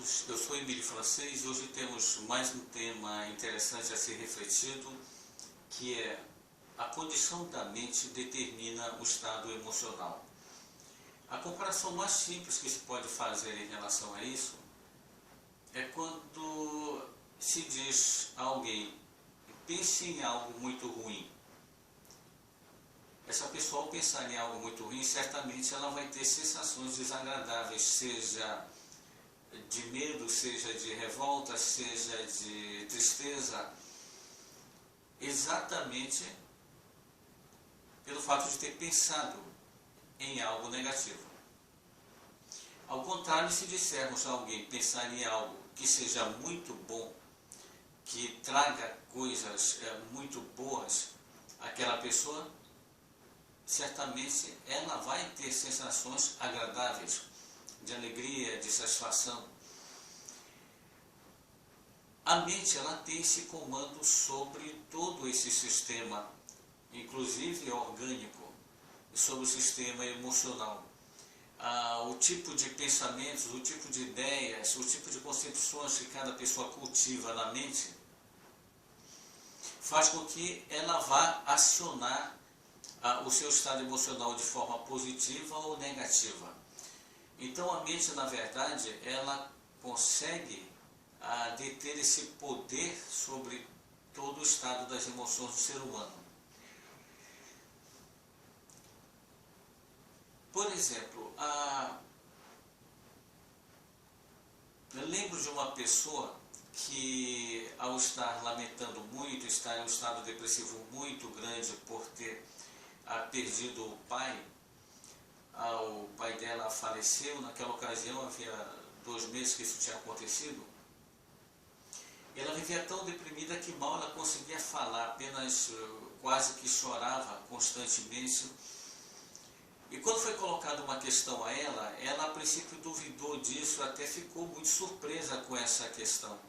todos, eu sou Emílio Francês e hoje temos mais um tema interessante a ser refletido, que é a condição da mente determina o estado emocional. A comparação mais simples que se pode fazer em relação a isso é quando se diz a alguém, pense em algo muito ruim. Essa pessoa, ao pensar em algo muito ruim, certamente ela vai ter sensações desagradáveis, seja de medo, seja de revolta, seja de tristeza, exatamente pelo fato de ter pensado em algo negativo. Ao contrário, se dissermos a alguém pensar em algo que seja muito bom, que traga coisas muito boas àquela pessoa, certamente ela vai ter sensações agradáveis, de alegria, de satisfação. A mente, ela tem esse comando sobre todo esse sistema, inclusive orgânico, sobre o sistema emocional. O tipo de pensamentos, o tipo de ideias, o tipo de concepções que cada pessoa cultiva na mente, faz com que ela vá acionar o seu estado emocional de forma positiva ou negativa. Então a mente, na verdade, ela consegue deter esse poder sobre todo o estado das emoções do ser humano. Por exemplo, eu lembro de uma pessoa que, ao estar lamentando muito, estar em um estado depressivo muito grande por ter perdido o pai, o pai dela faleceu. Naquela ocasião, havia 2 meses que isso tinha acontecido. Ela vivia tão deprimida que mal ela conseguia falar, apenas quase que chorava constantemente. E quando foi colocada uma questão a ela a princípio duvidou disso, até ficou muito surpresa com essa questão.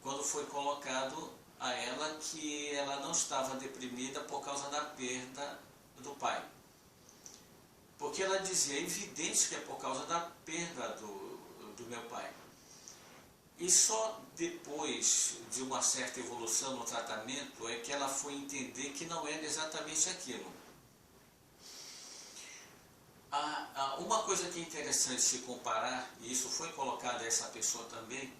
Quando foi colocado a ela que ela não estava deprimida por causa da perda do pai. Porque ela dizia, é evidente que é por causa da perda do meu pai. E só depois de uma certa evolução no tratamento é que ela foi entender que não era exatamente aquilo. Uma coisa que é interessante se comparar, e isso foi colocado a essa pessoa também,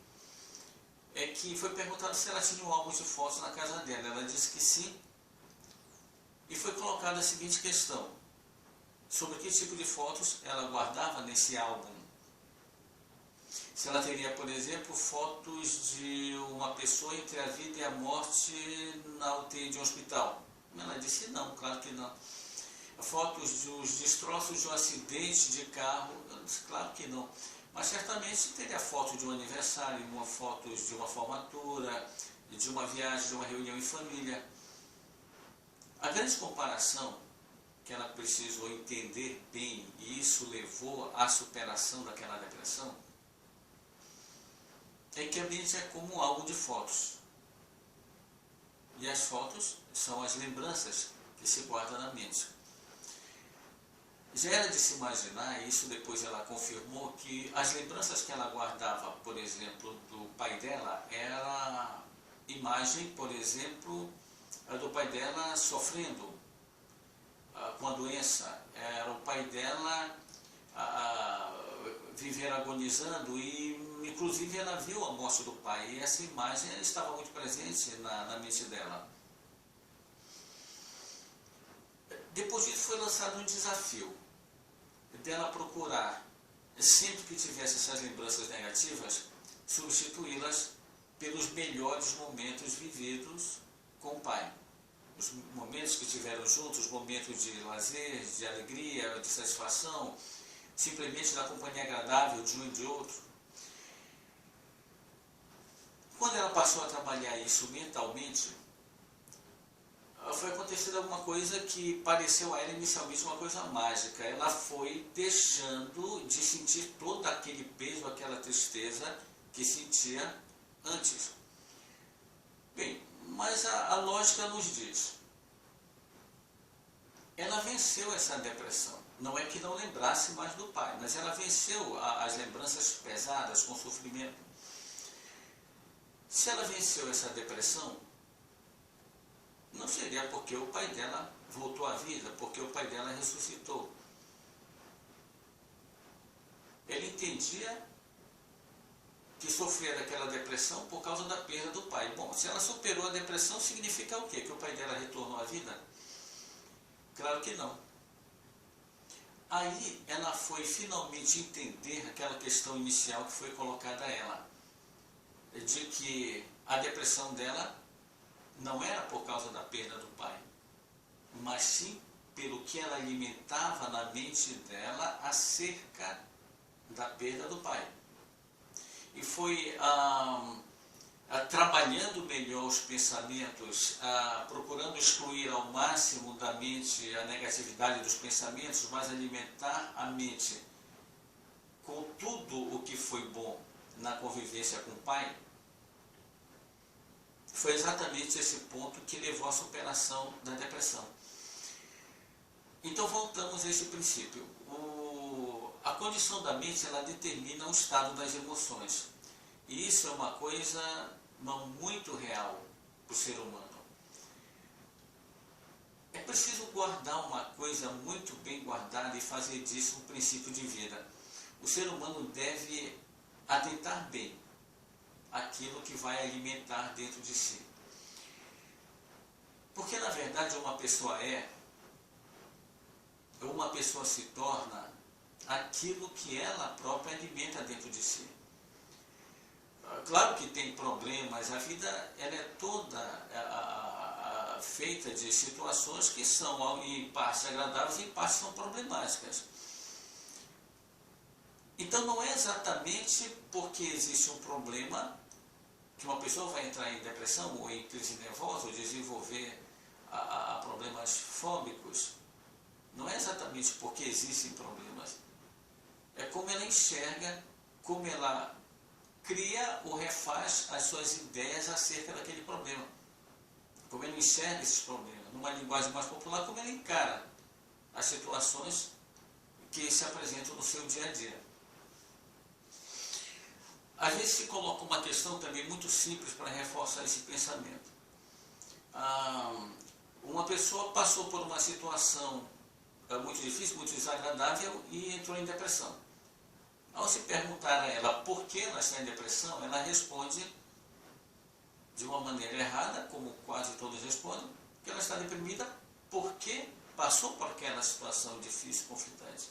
é que foi perguntado se ela tinha um álbum de fotos na casa dela. Ela disse que sim. E foi colocada a seguinte questão: sobre que tipo de fotos ela guardava nesse álbum. Se ela teria, por exemplo, fotos de uma pessoa entre a vida e a morte na UTI de um hospital. Ela disse não, claro que não. Fotos dos destroços de um acidente de carro, eu disse, claro que não. Mas certamente teria foto de um aniversário, fotos de uma formatura, de uma viagem, de uma reunião em família. A grande comparação que ela precisou entender bem, e isso levou à superação daquela depressão, é que a mente é como um álbum de fotos. E as fotos são as lembranças que se guardam na mente. Já era de se imaginar, e isso depois ela confirmou, que as lembranças que ela guardava, por exemplo, do pai dela, era imagem, por exemplo, do pai dela sofrendo com a doença, era o pai dela viver agonizando, e inclusive ela viu a morte do pai, e essa imagem estava muito presente na mente dela. Depois disso foi lançado um desafio dela procurar, sempre que tivesse essas lembranças negativas, substituí-las pelos melhores momentos vividos com o pai. Os momentos que tiveram juntos, os momentos de lazer, de alegria, de satisfação, simplesmente da companhia agradável de um e de outro. Quando ela passou a trabalhar isso mentalmente, foi acontecendo alguma coisa que pareceu a ela inicialmente uma coisa mágica. Ela foi deixando de sentir todo aquele peso, aquela tristeza que sentia antes. Bem, mas a lógica nos diz, ela venceu essa depressão. Não é que não lembrasse mais do pai, mas ela venceu as lembranças pesadas com sofrimento. Se ela venceu essa depressão, não seria porque o pai dela voltou à vida, porque o pai dela ressuscitou. Ela entendia que sofria daquela depressão por causa da perda do pai. Bom, se ela superou a depressão, significa o quê? Que o pai dela retornou à vida? Claro que não. Aí ela foi finalmente entender aquela questão inicial que foi colocada a ela, de que a depressão dela não era por causa da perda do pai, mas sim pelo que ela alimentava na mente dela acerca da perda do pai. E foi trabalhando melhor os pensamentos, procurando excluir ao máximo da mente a negatividade dos pensamentos, mas alimentar a mente com tudo o que foi bom na convivência com o pai. Foi exatamente esse ponto que levou à superação da depressão. Então voltamos a esse princípio. A condição da mente, ela determina o estado das emoções. E isso é uma coisa não muito real para o ser humano. É preciso guardar uma coisa muito bem guardada e fazer disso um princípio de vida. O ser humano deve atentar bem aquilo que vai alimentar dentro de si. Porque na verdade uma pessoa se torna aquilo que ela própria alimenta dentro de si. Claro que tem problemas, a vida ela é toda feita de situações que são em partes agradáveis e em partes são problemáticas. Então não é exatamente porque existe um problema que uma pessoa vai entrar em depressão ou em crise nervosa ou desenvolver problemas fóbicos. Não é exatamente porque existem problemas. É como ela enxerga, como ela cria ou refaz as suas ideias acerca daquele problema. Como ela enxerga esses problemas. Numa linguagem mais popular, como ela encara as situações que se apresentam no seu dia a dia. Às vezes se coloca uma questão também muito simples para reforçar esse pensamento. Uma pessoa passou por uma situação muito difícil, muito desagradável e entrou em depressão. Ao se perguntar a ela por que ela está em depressão, ela responde de uma maneira errada, como quase todos respondem, que ela está deprimida porque passou por aquela situação difícil, conflitante.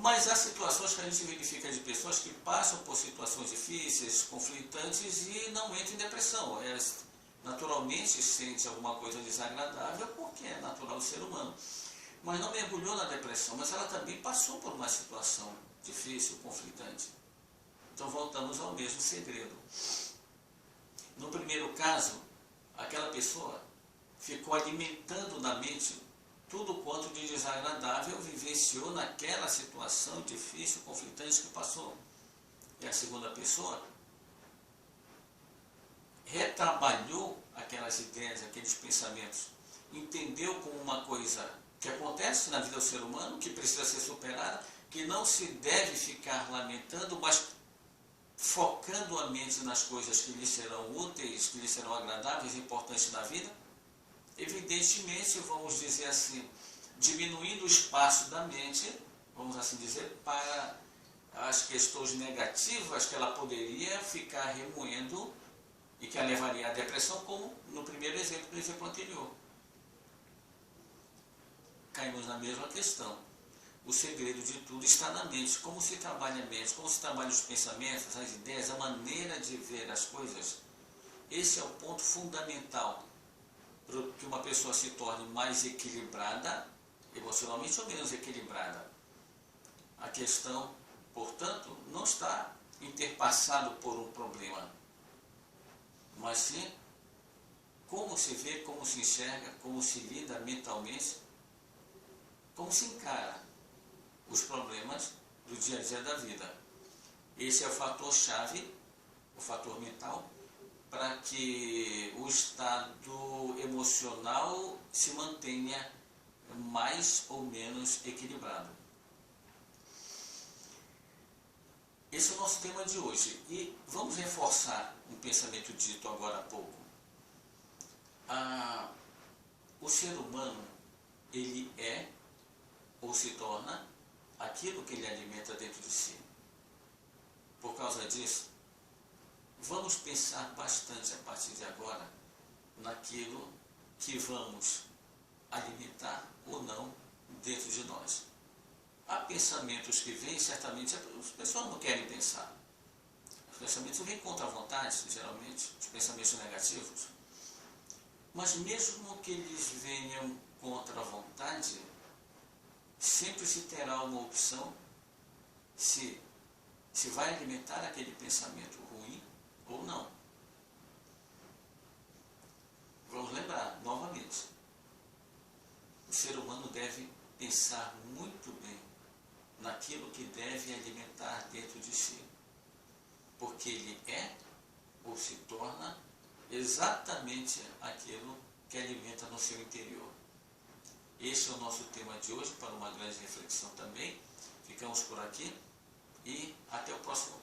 Mas há situações que a gente verifica de pessoas que passam por situações difíceis, conflitantes e não entram em depressão. Elas naturalmente sentem alguma coisa desagradável porque é natural do ser humano. Mas não mergulhou na depressão, mas ela também passou por uma situação difícil, conflitante. Então voltamos ao mesmo segredo. No primeiro caso, aquela pessoa ficou alimentando na mente tudo quanto de desagradável vivenciou naquela situação difícil, conflitante que passou. E a segunda pessoa retrabalhou aquelas ideias, aqueles pensamentos, entendeu como uma coisa que acontece na vida do ser humano, que precisa ser superada, que não se deve ficar lamentando, mas focando a mente nas coisas que lhe serão úteis, que lhe serão agradáveis e importantes na vida. Evidentemente, vamos dizer assim, diminuindo o espaço da mente, vamos assim dizer, para as questões negativas que ela poderia ficar remoendo e que a levaria à depressão, como no primeiro exemplo, no exemplo anterior. Caímos na mesma questão. O segredo de tudo está na mente. Como se trabalha a mente, como se trabalha os pensamentos, as ideias, a maneira de ver as coisas. Esse é o ponto fundamental para que uma pessoa se torne mais equilibrada, emocionalmente ou menos equilibrada. A questão, portanto, não está interpassado por um problema, mas sim como se vê, como se enxerga, como se lida mentalmente, como se encara os problemas do dia a dia da vida. Esse é o fator-chave, o fator mental, para que o estado emocional se mantenha mais ou menos equilibrado. Esse é o nosso tema de hoje. E vamos reforçar um pensamento dito agora há pouco. O ser humano, ele é ou se torna aquilo que ele alimenta dentro de si. Por causa disso, vamos pensar bastante a partir de agora naquilo que vamos alimentar ou não dentro de nós. Há pensamentos que vêm, certamente as pessoas não querem pensar. Os pensamentos vêm contra a vontade, geralmente, os pensamentos negativos. Mas mesmo que eles venham contra a vontade, sempre se terá uma opção se vai alimentar aquele pensamento ruim ou não. Vamos lembrar, novamente, o ser humano deve pensar muito bem naquilo que deve alimentar dentro de si, porque ele é ou se torna exatamente aquilo que alimenta no seu interior. Esse é o nosso tema de hoje, para uma grande reflexão também. Ficamos por aqui e até o próximo